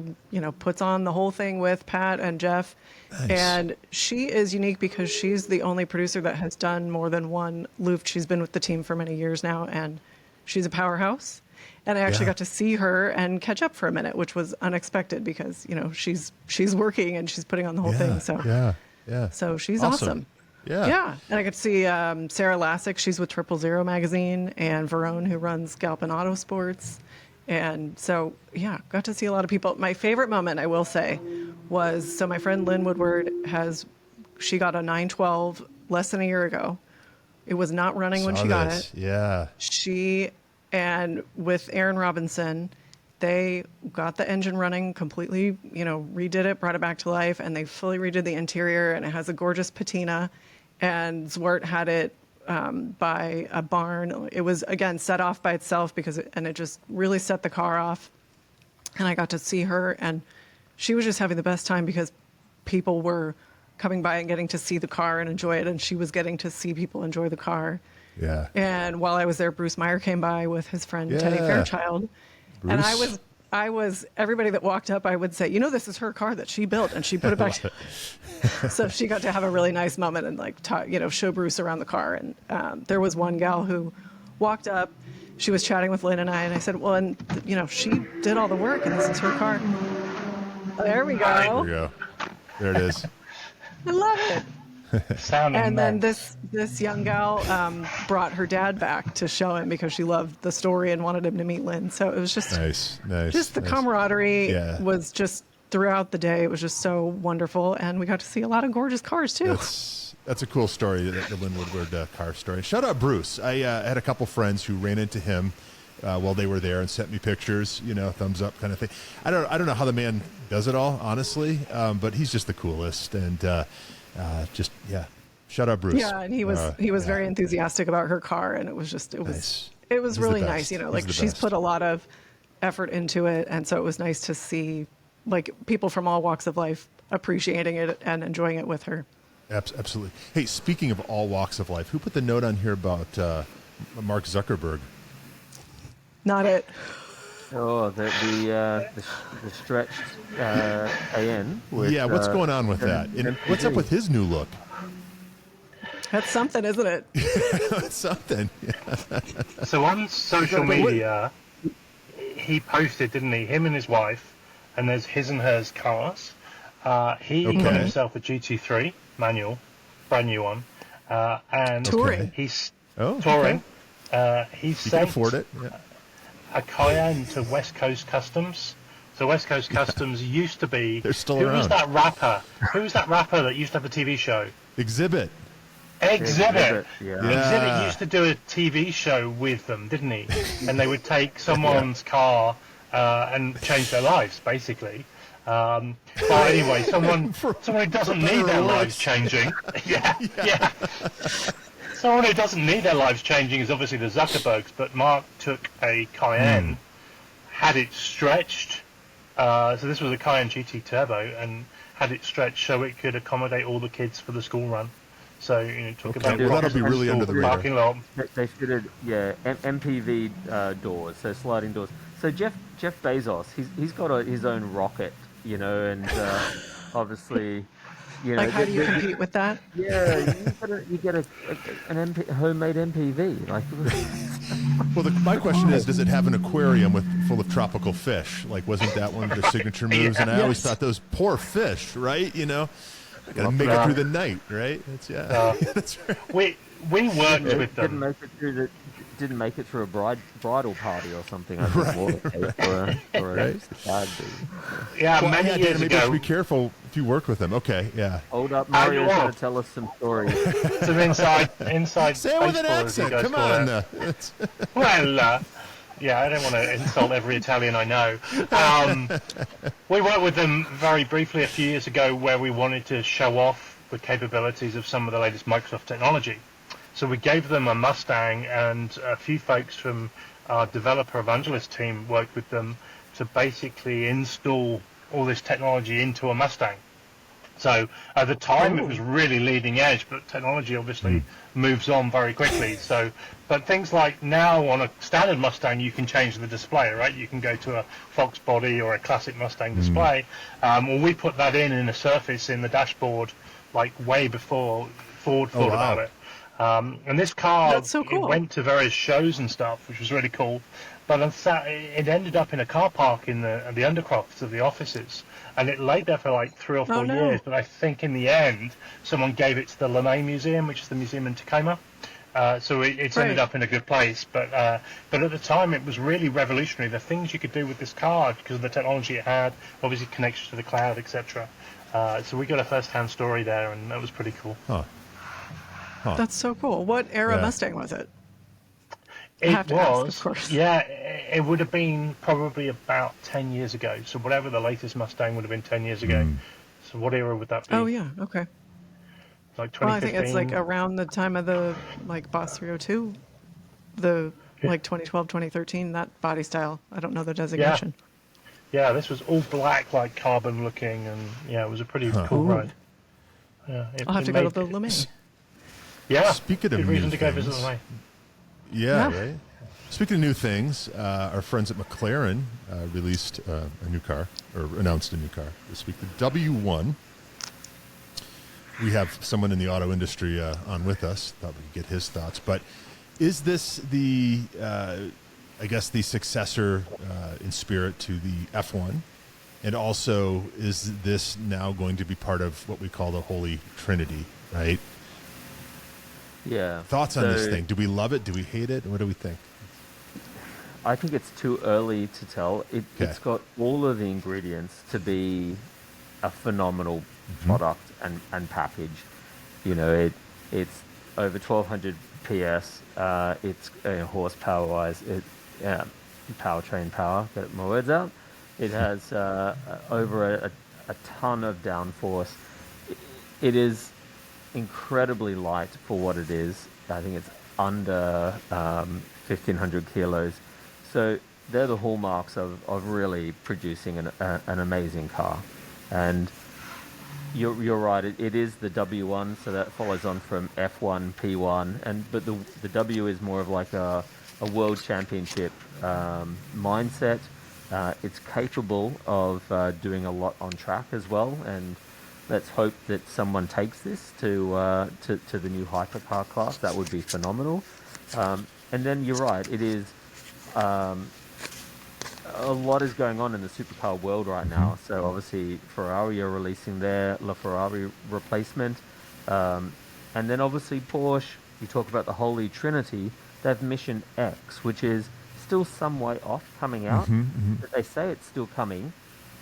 puts on the whole thing with Pat and Jeff. Nice. And she is unique because she's the only producer that has done more than one Luft. She's been with the team for many years now, and she's a powerhouse. And I actually got to see her and catch up for a minute, which was unexpected because, she's working and she's putting on the whole thing. So yeah. So she's awesome. Yeah, and I got to see Sarah Lassick. She's with 000 magazine, and Verone, who runs Galpin Autosports. And so, yeah, got to see a lot of people. My favorite moment, I will say, was so my friend Lynn Woodward she got a 912 less than a year ago. It was not running when she got it. Yeah. And with Aaron Robinson, they got the engine running completely, redid it, brought it back to life, and they fully redid the interior, and it has a gorgeous patina. And Zwart had it by a barn. It was, again, set off by itself and it just really set the car off. And I got to see her, and she was just having the best time because people were coming by and getting to see the car and enjoy it, and she was getting to see people enjoy the car. Yeah. And while I was there, Bruce Meyer came by with his friend Teddy Fairchild. Bruce. And I was everybody that walked up, I would say, this is her car that she built, and she put it back. So she got to have a really nice moment and show Bruce around the car. And there was one gal who walked up. She was chatting with Lynn and I said, well, and she did all the work, and this is her car. There we go. There we go. There it is. I love it. And then this young gal brought her dad back to show him because she loved the story and wanted him to meet Lynn. So it was just nice. Just the camaraderie was just throughout the day. It was just so wonderful, and we got to see a lot of gorgeous cars too. That's a cool story, the Lynn Woodward car story. Shout out Bruce. I had a couple friends who ran into him while they were there and sent me pictures, thumbs up kind of thing. I don't know how the man does it all, honestly, but he's just the coolest. And shout out Bruce. Yeah, and he was very enthusiastic about her car, and it was nice. It was really nice. She's put a lot of effort into it, and so it was nice to see people from all walks of life appreciating it and enjoying it with her. Absolutely. Hey, speaking of all walks of life, who put the note on here about Mark Zuckerberg? Not it. Oh, the stretched AN. With, what's going on with that? And what's up with his new look? That's something, isn't it? That's something. Yeah. So on social media, he posted, didn't he? Him and his wife, and there's his and hers cars. He got himself a GT3 manual, brand new one, and touring. He's touring. He can afford it. Yeah. A Cayenne to West Coast Customs. So West Coast Customs used to be. They're still around. Who was that rapper? Who was that rapper that used to have a TV show? Exhibit. Yeah. Yeah. Exhibit used to do a TV show with them, didn't he? And they would take someone's car and change their lives, basically. But anyway, someone who doesn't need their lives changing. Yeah. Someone who doesn't need their lives changing is obviously the Zuckerbergs, but Mark took a Cayenne, had it stretched. So this was a Cayenne GT Turbo, and had it stretched so it could accommodate all the kids for the school run. So talk about that'll be really under the parking lot. They fitted MPV doors, so sliding doors. So Jeff Bezos, he's got his own rocket, and obviously. How do you compete with that? Yeah, you get an homemade MPV. Well, my question is, does it have an aquarium full of tropical fish? Wasn't that one of the signature moves? And I always thought those poor fish, right? Got to make it through the night, right? That's right. We worked with them. Didn't make it through a bridal party or something. I think many years ago. ago. Be careful if you work with them. Okay, yeah. Hold up, Mario's going to tell us some stories. Some inside. Say it with an accent. Come on. Well, I don't want to insult every Italian I know. We worked with them very briefly a few years ago, where we wanted to show off the capabilities of some of the latest Microsoft technology. So we gave them a Mustang, and a few folks from our developer evangelist team worked with them to basically install all this technology into a Mustang. So at the time it was really leading edge, but technology obviously moves on very quickly. But things like now on a standard Mustang, you can change the display, right? You can go to a Fox body or a classic Mustang display. Well, we put that in a Surface in the dashboard, way before Ford thought about it. And this car, That's so cool. It went to various shows and stuff, which was really cool. But it ended up in a car park in the undercrofts of the offices, and it lay there for like 3 or 4 years. But I think in the end, someone gave it to the Linné Museum, which is the museum in Tacoma. So it's ended up in a good place. But at the time, it was really revolutionary. The things you could do with this car because of the technology it had, obviously connection to the cloud, etc. So we got a first-hand story there, and that was pretty cool. That's so cool. What era Mustang was it? It was, of course. Yeah, it would have been probably about 10 years ago. So whatever the latest Mustang would have been 10 years ago. So what era would that be? Oh, yeah, okay. Like 2015? Well, I think it's like around the time of the like Boss 302, like 2012, 2013, that body style. I don't know the designation. Yeah, this was all black, like carbon looking, and yeah, it was a pretty cool ride. Yeah, I'll have to go to the LeMay. Yeah, speaking of good reason new to go things, visit LeMay. Yeah, right. Speaking of new things, our friends at McLaren released a new car, or announced a new car this week, the W1. We have someone in the auto industry on with us. Thought we could get his thoughts. But is this the, I guess, the successor in spirit to the F1? And also, is this now going to be part of what we call the Holy Trinity, right? Yeah. Thoughts on this thing? Do we love it? Do we hate it? What do we think? I think it's too early to tell. It's got all of the ingredients to be a phenomenal product and package. You know, it's over 1,200 PS. It's horsepower-wise, powertrain power. Get my words out. It has over a ton of downforce. It is incredibly light for what it is. I think it's under 1,500 kilos. So they're the hallmarks of really producing an amazing car. And you're right, it is the W1, so that follows on from F1, P1, but the W is more of like a world championship mindset. It's capable of doing a lot on track as well, and let's hope that someone takes this to the new hypercar class. That would be phenomenal. And then you're right, it is a lot is going on in the supercar world right now. So obviously Ferrari are releasing their LaFerrari replacement. And then obviously Porsche, you talk about the Holy Trinity, they have Mission X, which is still some way off coming out. But they say it's still coming.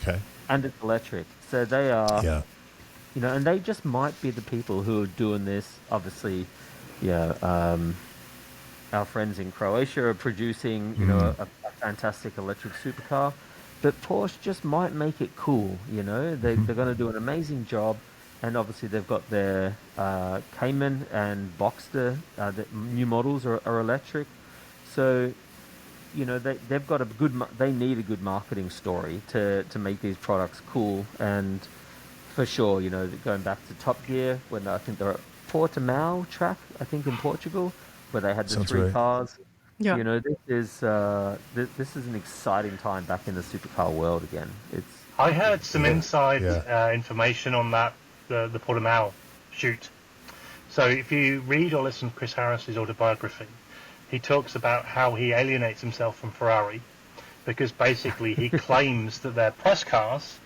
Okay. And it's electric. So they are, you know, and they just might be the people who are doing this. Obviously, our friends in Croatia are producing, you know, a fantastic electric supercar, but Porsche just might make it cool. You know, they're going to do an amazing job, and obviously they've got their Cayman and Boxster. The new models are electric, so you know they've got they need a good marketing story to make these products cool. And for sure, you know, going back to Top Gear, when I think they're at Portimao track, I think in Portugal, where they had the three cars. Yeah. You know, this is an exciting time back in the supercar world again. I heard some inside information on that the Portimao shoot. So if you read or listen to Chris Harris's autobiography, he talks about how he alienates himself from Ferrari because basically he claims that their press cars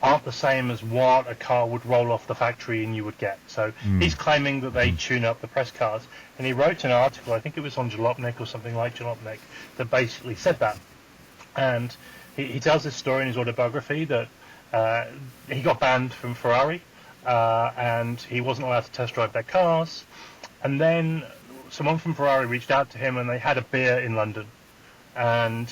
aren't the same as what a car would roll off the factory and you would get. So he's claiming that they tune up the press cars. And he wrote an article, I think it was on Jalopnik or something like Jalopnik, that basically said that. And he tells this story in his autobiography that he got banned from Ferrari and he wasn't allowed to test drive their cars. And then someone from Ferrari reached out to him and they had a beer in London. And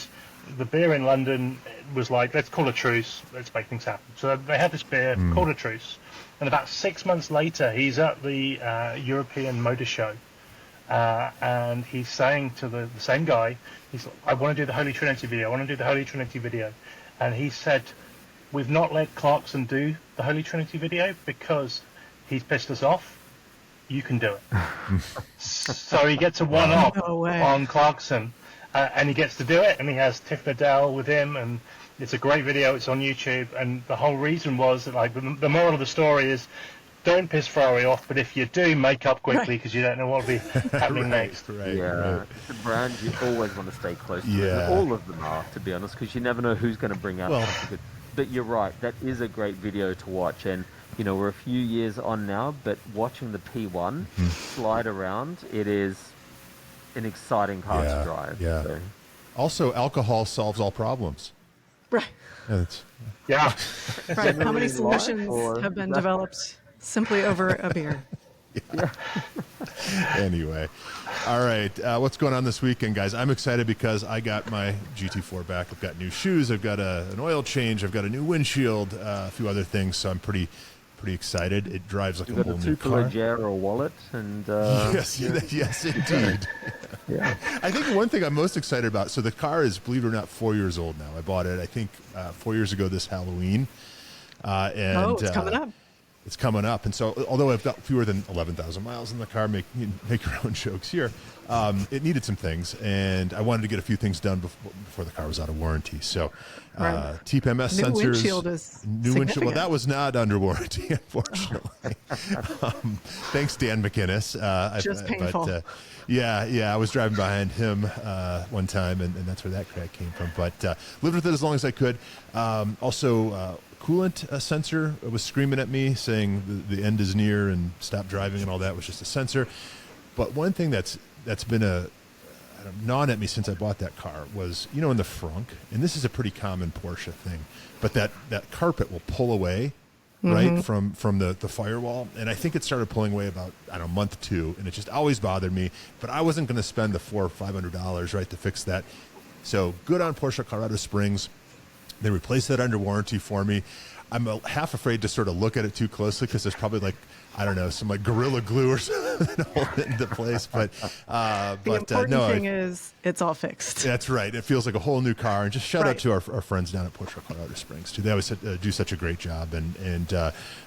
the beer in London was like, let's call a truce, let's make things happen. So they had this beer, called a truce. And about 6 months later, he's at the European Motor Show. And he's saying to the same guy, he's like, I want to do the Holy Trinity video, I want to do the Holy Trinity video. And he said, we've not let Clarkson do the Holy Trinity video because he's pissed us off. You can do it. So he gets a one-up on Clarkson. And he gets to do it, and he has Tiff Nadell with him, and it's a great video. It's on YouTube, and the whole reason was that, like, the moral of the story is don't piss Ferrari off, but if you do, make up quickly because you don't know what will be happening next. Right, yeah, it's a brand you always want to stay close to. Yeah. And all of them are, to be honest, because you never know who's going to bring out something good. But you're right, that is a great video to watch. And, you know, we're a few years on now, but watching the P1 slide around, it is an exciting car to drive. Yeah. So. Also, alcohol solves all problems. Right. Yeah. Right. How many solutions have been developed simply over a beer? Anyway, all right. What's going on this weekend, guys? I'm excited because I got my GT4 back. I've got new shoes. I've got an oil change. I've got a new windshield. A few other things. So I'm pretty excited. It drives like a whole new car. Or wallet, and yes, indeed. Yeah. I think the one thing I'm most excited about. So the car is, believe it or not, 4 years old now. I bought it, I think, 4 years ago this Halloween. And it's coming up. It's coming up, and so although I've got fewer than 11,000 miles in the car, make your own jokes here. It needed some things, and I wanted to get a few things done before the car was out of warranty. So, TPMS new sensors, windshield is new windshield. Well, that was not under warranty, unfortunately. Thanks, Dan McInnes. Just painful. But, I was driving behind him one time, and that's where that crack came from. But lived with it as long as I could. Also. Coolant sensor was screaming at me saying the end is near and stop driving and all that. Was just a sensor. But one thing that's been gnawing at me since I bought that car was, you know, in the frunk, and this is a pretty common Porsche thing, but that carpet will pull away right from the firewall, and I think it started pulling away about month 2, and it just always bothered me. But I wasn't going to spend the $400 or $500 right to fix that. So good on Porsche Colorado Springs. They replaced that under warranty for me. I'm half afraid to sort of look at it too closely because there's probably some Gorilla Glue or something holding it into place. But the important thing is it's all fixed. That's right. It feels like a whole new car. And just shout out to our friends down at Porsche Colorado Springs too. They always do such a great job and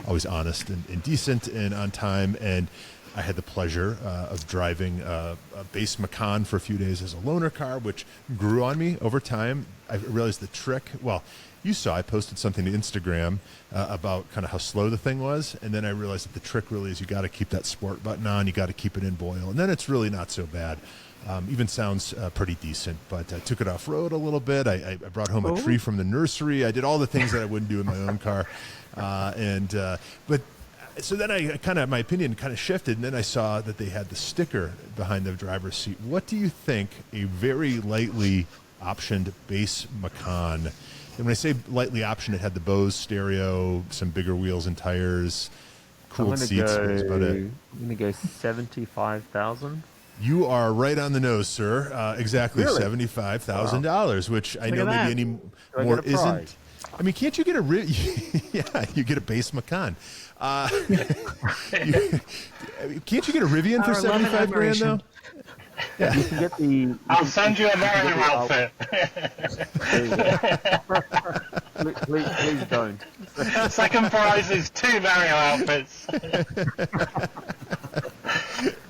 always honest and decent and on time. And I had the pleasure of driving a base Macan for a few days as a loaner car, which grew on me over time. I realized the trick. Well, you saw I posted something to Instagram about kind of how slow the thing was, and then I realized that the trick really is you got to keep that sport button on. You got to keep it in boil, and then it's really not so bad. Even sounds pretty decent. But I took it off road a little bit. I brought home a tree from the nursery. I did all the things that I wouldn't do in my own car, but. So then my opinion kind of shifted, and then I saw that they had the sticker behind the driver's seat. What do you think a very lightly optioned base Macan, and when I say lightly optioned, it had the Bose stereo, some bigger wheels and tires, cooled seats. That's about it. I'm going to go 75,000. You are right on the nose, sir. Exactly, really? $75,000, which I know maybe any more isn't. I mean, can't you get you get a base Macan. Can't you get a Rivian for 75 grand though? Yeah. You can get I'll send you a Mario outfit. Please don't. Second prize is 2 Mario outfits.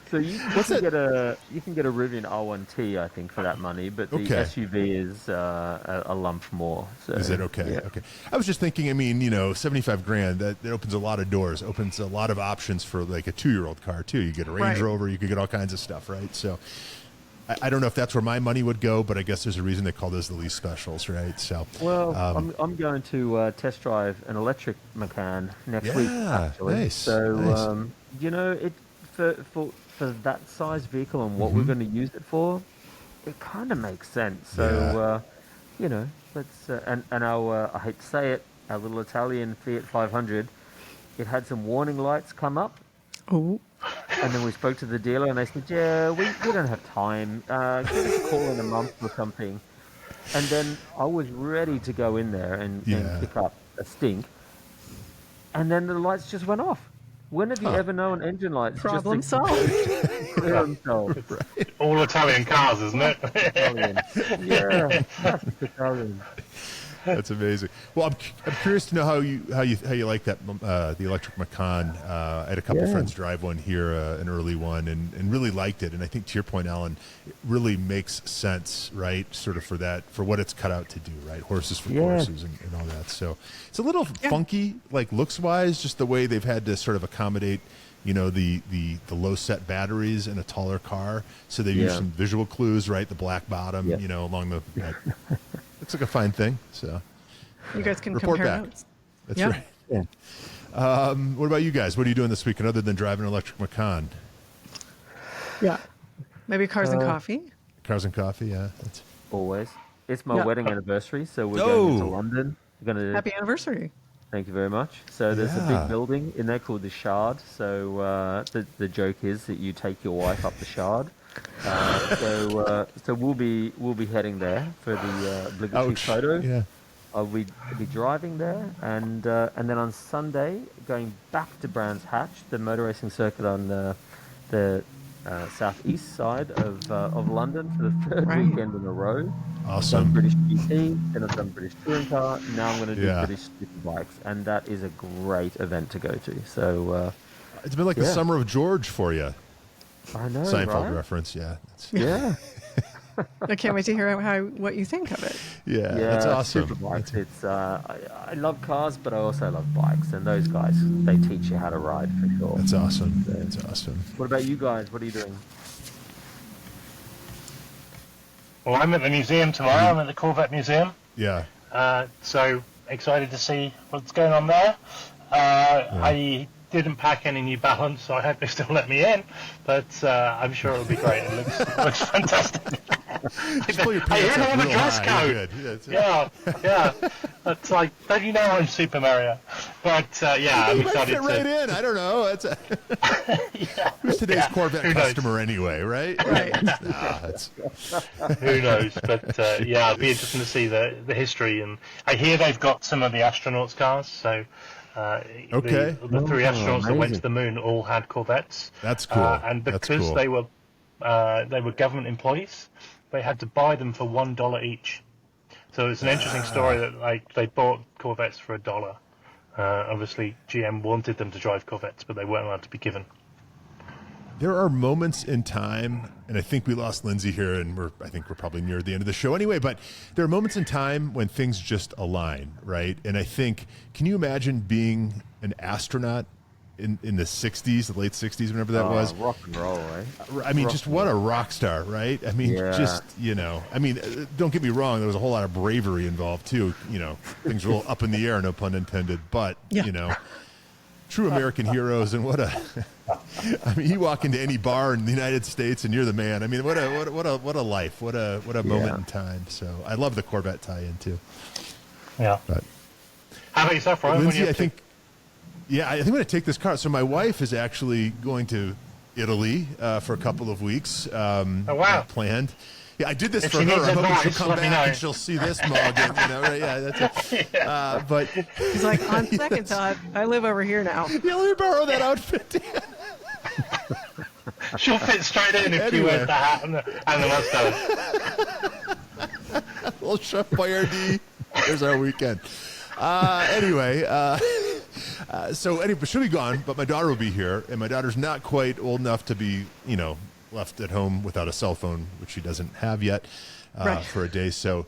So you can get a Rivian R1T, I think, for that money, but the SUV is a lump more. So, is it okay? Yeah. Okay. I was just thinking. I mean, 75 grand. That opens a lot of doors. Opens a lot of options for like a 2-year-old car too. You get a Range Rover. You could get all kinds of stuff, right? So, I don't know if that's where my money would go, but I guess there's a reason they call those the lease specials, right? So, well, I'm going to test drive an electric Macan next week. Actually. Nice. So, it for that size vehicle and what we're going to use it for, it kind of makes sense. So, let's and our I hate to say it, our little Italian Fiat 500, it had some warning lights come up. Oh. And then we spoke to the dealer, and they said, "Yeah, we don't have time. Give us a call in a month or something." And then I was ready to go in there and pick up a stink, and then the lights just went off. When have you ever known engine lights? Problem solved. Problem solved. Right. All Italian cars, isn't it? Italian. Yeah, Italian. That's amazing. Well, I'm curious to know how you like that the electric Macan. I had a couple friends drive one here, an early one, and really liked it. And I think to your point, Alan, it really makes sense, right? Sort of for what it's cut out to do, right? Horses for courses and all that. So it's a little funky, like looks wise, just the way they've had to sort of accommodate, the low set batteries in a taller car. So they use some visual clues, right? The black bottom, along the. Looks like a fine thing. So you guys can report compare back. notes. That's right. Yeah. What about you guys? What are you doing this weekend other than driving an electric Macan? Yeah. Maybe cars and coffee. Cars and coffee. Yeah. Always. It's my wedding anniversary, so we're going into London. We're going to. Happy anniversary. Thank you very much. So there's a big building in there called the Shard. So the joke is that you take your wife up the Shard. So we'll be heading there for the obligatory photo. Yeah. I'll be driving there, and then on Sunday going back to Brands Hatch, the motor racing circuit on the southeast side of London for the third weekend in a row. Awesome. I've done British GT, then I've done British Touring Car. Now I'm going to do British Superbikes, and that is a great event to go to. So it's been like the summer of George for you. I know, Seinfeld reference, yeah. Yeah. I can't wait to hear what you think of it. Yeah, that's awesome. Superbikes. It's I love cars, but I also love bikes, and those guys, they teach you how to ride for sure. That's awesome. That's awesome. What about you guys? What are you doing? Well, I'm at the museum tomorrow. I'm at the Corvette Museum. Yeah. So excited to see what's going on there. I didn't pack any New Balance, so I hope they still let me in. But I'm sure it'll be great. It looks fantastic. Just pull your I pants hear up all the real dress high. code. Yeah. That's like, don't you know I'm Super Mario? But I'm you might excited fit right in. I don't know. Who's today's Corvette customer anyway, right? Right. Who knows? But it'll be interesting to see the history. And I hear they've got some of the astronauts' cars. So the three astronauts that went to the moon all had Corvettes. That's cool. And because they were government employees, they had to buy them for $1 each. So it's an interesting story that they bought Corvettes for $1. Obviously, GM wanted them to drive Corvettes, but they weren't allowed to be given. There are moments in time, and I think we lost Lindsay here, and I think we're probably near the end of the show anyway, but there are moments in time when things just align, right? And I think, can you imagine being an astronaut in the 60s, the late 60s, whenever that was? Rock and roll, eh? I mean, just what a rock star, right? I mean, don't get me wrong, there was a whole lot of bravery involved, too. Things were a little up in the air, no pun intended, but, true American heroes, and you walk into any bar in the United States and you're the man. I mean, what a life, what a moment in time. So I love the Corvette tie-in too. Yeah. But how about yourself, Ryan? Lindsay, I think I'm going to take this car. So my wife is actually going to Italy for a couple of weeks. Planned. Yeah, I did this for her. I'm hoping she'll come back and she'll see this mug. And, that's it. But he's like, on second thought, I live over here now. Yeah, let me borrow that outfit. She'll fit straight in if you wear the hat and the mustache. Little Chef Boyardee. There's our weekend. So she'll be gone, but my daughter will be here, and my daughter's not quite old enough to be, left at home without a cell phone, which she doesn't have yet for a day. So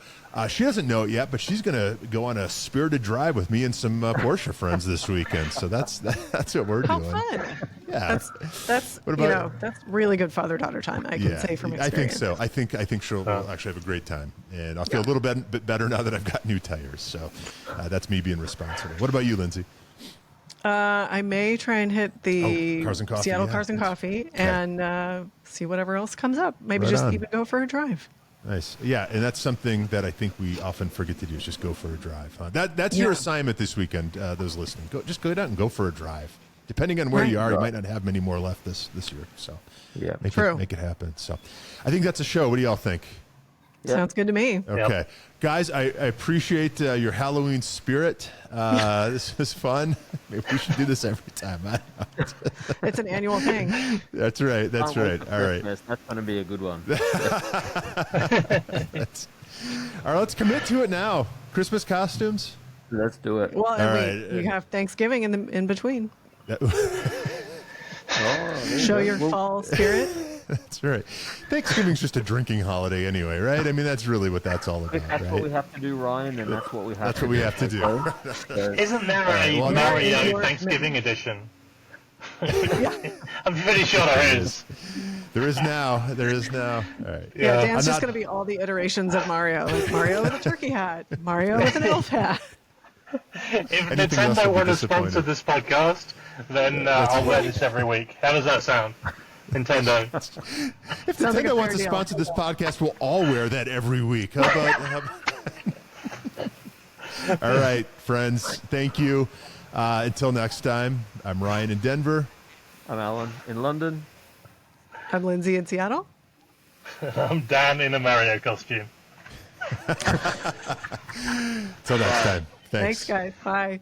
she doesn't know it yet, but she's going to go on a spirited drive with me and some Porsche friends this weekend. So that's what we're doing. How fun! Yeah, that's that's really good father-daughter time. I can say from experience. I think so. I think she'll actually have a great time, and I'll feel a little bit better now that I've got new tires. So that's me being responsible. What about you, Lindsay? I may try and hit the Seattle Cars and Coffee and see whatever else comes up. Maybe even go for a drive. Nice. Yeah, and that's something that I think we often forget to do is just go for a drive. Huh? That's your assignment this weekend, those listening. Just go out and go for a drive. Depending on where you are, you might not have many more left this year. So make it happen. So I think that's a show. What do y'all think? Yep. Sounds good to me. Okay. Guys, I appreciate your Halloween spirit. This was fun. Maybe we should do this every time. It's an annual thing. That's right. That's right. All right. That's going to be a good one. All right, let's commit to it now. Christmas costumes? Let's do it. Well, we have Thanksgiving in between. Show your fall spirit. That's right. Thanksgiving's just a drinking holiday anyway, right? I mean, that's really what that's all about. If that's right? what we have to do, Ryan, and that's what we have That's to what we do. have to do. Isn't there a Mario Thanksgiving edition? I'm pretty sure there is. There is now. All right. Yeah, Dan's just going to be all the iterations of Mario. Like Mario with a turkey hat, Mario with an elf hat. If Nintendo want to sponsor this podcast, then I'll wear this every week. How does that sound? Nintendo. If Nintendo wants to sponsor this podcast, we'll all wear that every week. How about All right, friends. Thank you. Until next time, I'm Ryan in Denver. I'm Alan in London. I'm Lindsay in Seattle. I'm Dan in a Mario costume. Till next time. Thanks, guys. Bye.